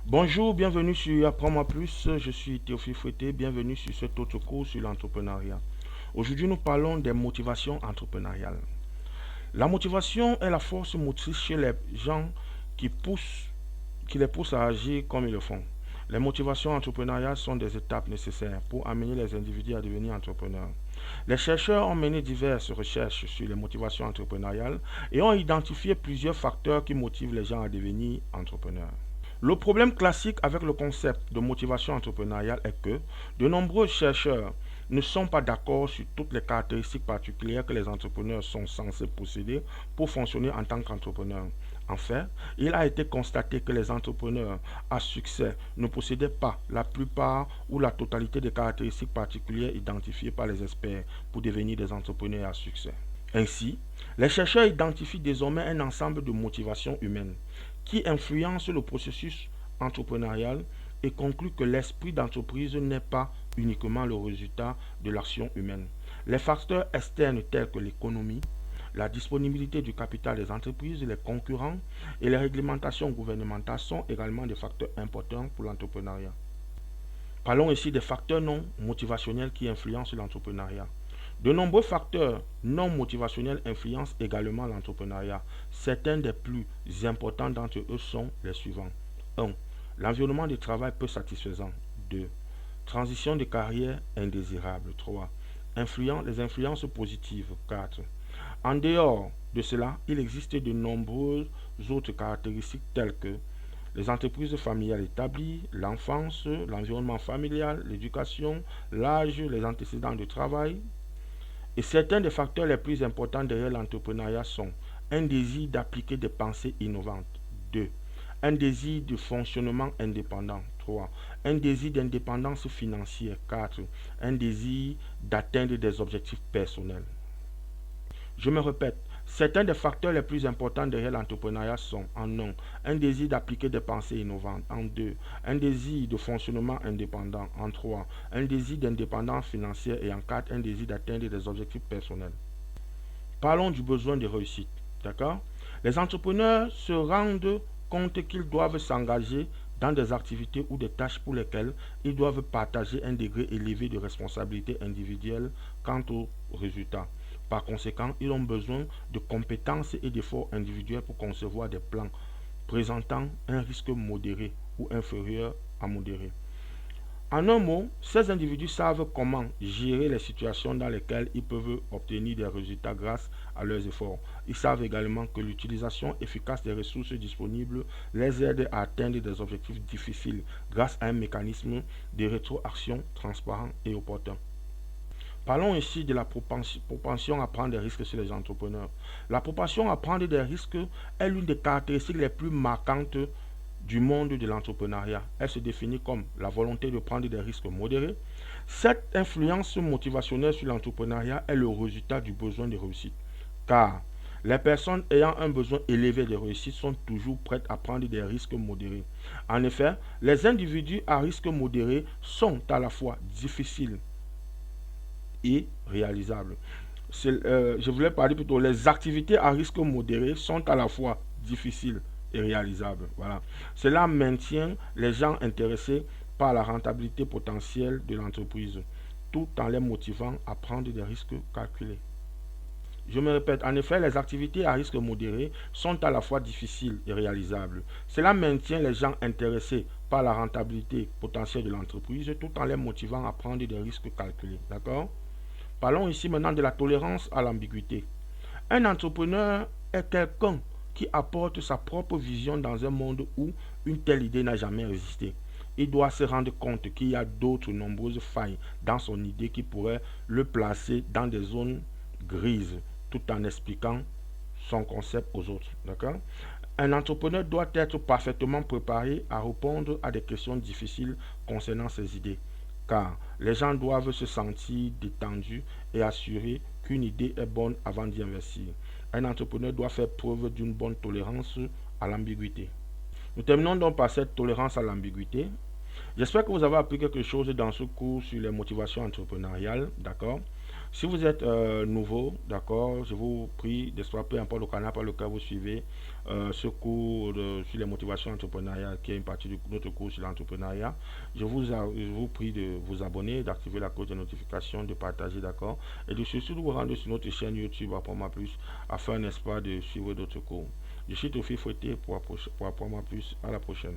Bonjour, bienvenue sur Apprends-moi plus. Je suis Théophile Fouetté. Bienvenue sur cet autre cours sur l'entrepreneuriat. Aujourd'hui, nous parlons des motivations entrepreneuriales. La motivation est la force motrice chez les gens qui, qui les pousse à agir comme ils le font. Les motivations entrepreneuriales sont des étapes nécessaires pour amener les individus à devenir entrepreneurs. Les chercheurs ont mené diverses recherches sur les motivations entrepreneuriales et ont identifié plusieurs facteurs qui motivent les gens à devenir entrepreneurs. Le problème classique avec le concept de motivation entrepreneuriale est que de nombreux chercheurs ne sont pas d'accord sur toutes les caractéristiques particulières que les entrepreneurs sont censés posséder pour fonctionner en tant qu'entrepreneurs. En fait, il a été constaté que les entrepreneurs à succès ne possédaient pas la plupart ou la totalité des caractéristiques particulières identifiées par les experts pour devenir des entrepreneurs à succès. Ainsi, les chercheurs identifient désormais un ensemble de motivations humaines qui influencent le processus entrepreneurial et concluent que l'esprit d'entreprise n'est pas uniquement le résultat de l'action humaine. Les facteurs externes tels que l'économie, la disponibilité du capital des entreprises, les concurrents et les réglementations gouvernementales sont également des facteurs importants pour l'entrepreneuriat. Parlons ici des facteurs non motivationnels qui influencent l'entrepreneuriat. De nombreux facteurs non motivationnels influencent également l'entrepreneuriat. Certains des plus importants d'entre eux sont les suivants. 1. L'environnement de travail peu satisfaisant. 2. Transition de carrière indésirable. 3. Les influences positives. 4. En dehors de cela, il existe de nombreuses autres caractéristiques telles que les entreprises familiales établies, l'enfance, l'environnement familial, l'éducation, l'âge, les antécédents de travail. Et certains des facteurs les plus importants derrière l'entrepreneuriat sont un désir d'appliquer des pensées innovantes. 2. Un désir de fonctionnement indépendant. 3. Un désir d'indépendance financière. 4. Un désir d'atteindre des objectifs personnels. Je me répète, certains des facteurs les plus importants derrière l'entrepreneuriat sont en 1. Un désir d'appliquer des pensées innovantes. En 2. Un désir de fonctionnement indépendant. En 3. Un désir d'indépendance financière. Et en 4. Un désir d'atteindre des objectifs personnels. Parlons du besoin de réussite. D'accord? Les entrepreneurs se rendent compte qu'ils doivent s'engager dans des activités ou des tâches pour lesquelles ils doivent partager un degré élevé de responsabilité individuelle quant aux résultats. Par conséquent, ils ont besoin de compétences et d'efforts individuels pour concevoir des plans présentant un risque modéré ou inférieur à modéré. En un mot, ces individus savent comment gérer les situations dans lesquelles ils peuvent obtenir des résultats grâce à leurs efforts. Ils savent également que l'utilisation efficace des ressources disponibles les aide à atteindre des objectifs difficiles grâce à un mécanisme de rétroaction transparent et opportun. Parlons ici de la propension à prendre des risques chez les entrepreneurs. La propension à prendre des risques est l'une des caractéristiques les plus marquantes du monde de l'entrepreneuriat. Elle se définit comme la volonté de prendre des risques modérés. Cette influence motivationnelle sur l'entrepreneuriat est le résultat du besoin de réussite. Car les personnes ayant un besoin élevé de réussite sont toujours prêtes à prendre des risques modérés. En effet, les individus à risque modéré sont à la fois difficiles et réalisables. Je voulais parler plutôt, les activités à risque modéré sont à la fois difficiles et réalisables. Voilà. Cela maintient les gens intéressés par la rentabilité potentielle de l'entreprise, tout en les motivant à prendre des risques calculés. Je me répète, en effet, les activités à risque modéré sont à la fois difficiles et réalisables. Cela maintient les gens intéressés par la rentabilité potentielle de l'entreprise, tout en les motivant à prendre des risques calculés. D'accord? Parlons ici maintenant de la tolérance à l'ambiguïté. Un entrepreneur est quelqu'un qui apporte sa propre vision dans un monde où une telle idée n'a jamais existé. Il doit se rendre compte qu'il y a d'autres nombreuses failles dans son idée qui pourraient le placer dans des zones grises tout en expliquant son concept aux autres. D'accord? Un entrepreneur doit être parfaitement préparé à répondre à des questions difficiles concernant ses idées, car les gens doivent se sentir détendus et assurés qu'une idée est bonne avant d'y investir. Un entrepreneur doit faire preuve d'une bonne tolérance à l'ambiguïté. Nous terminons donc par cette tolérance à l'ambiguïté. J'espère que vous avez appris quelque chose dans ce cours sur les motivations entrepreneuriales, d'accord? Si vous êtes nouveau, d'accord, je vous prie, peu importe le canal par lequel vous suivez, ce cours sur les motivations entrepreneuriales, qui est une partie de notre cours sur l'entrepreneuriat. Je vous prie de vous abonner, d'activer la cloche de notification, de partager, d'accord, et de surtout de vous rendre sur notre chaîne YouTube Apprends-moi plus, afin, n'est-ce pas, de suivre d'autres cours. Je suis Théophile Fouetté pour Apprends-moi plus. À la prochaine.